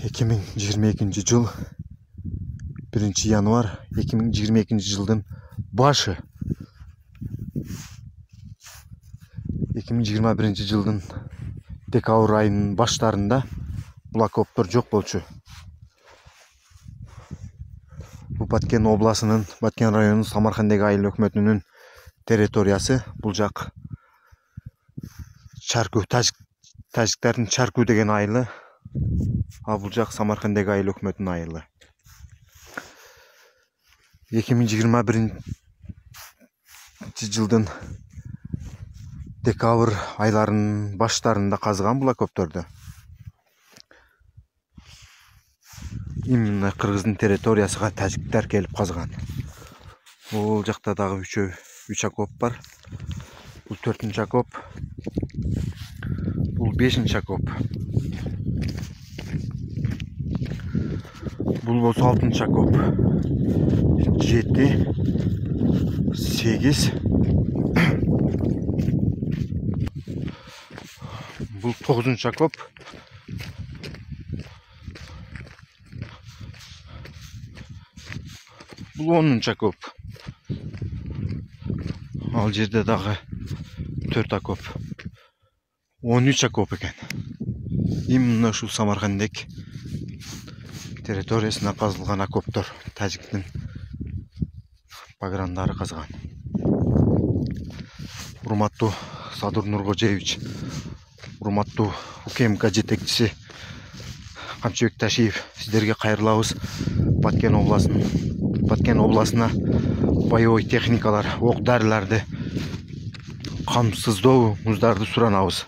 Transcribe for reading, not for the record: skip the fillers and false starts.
2022 жыл 1 январ 2022 жылдың башы 2021 жылдың декабрь айының баштарында бұл окоптор жоқ болчу. Бұл Баткен обласының, Баткен районының Самаркандегі айыл өкмөтүнүн территориясы. Бұл жақ Чарку, тажиктердің Чарку деген айылы. А бұл жақ Самаркандегі айыл өкмөтүнүн айылы. 2021 жылдың декабрь айларының баштарында қазған бұл окопторду. Именно Кыргыздын территориясыга тажиктер келип казган. Бул жакта дагы 3 окоп бар. Бул 4-нчү окоп. Бул 5-нчү окоп. Бул болсо 6-нчы окоп. 7, 8. Бул 9-нчы окоп. Бұл 10-нчы окоп. Ал жерде дагы 4 окоп. 13 окоп экен. Именно ушул Самаркандек территориясына казылган окоптор. Тажиктин пограндары казган. Урматтуу Садыр Нуркожеевич, урматтуу УКМК жетекчиси Камчыбек Ташиев, сиздерге кайрылабыз. Баткен обласына боевой техникалар, оқ-дариларды камсыздооңуздарды суранабыз.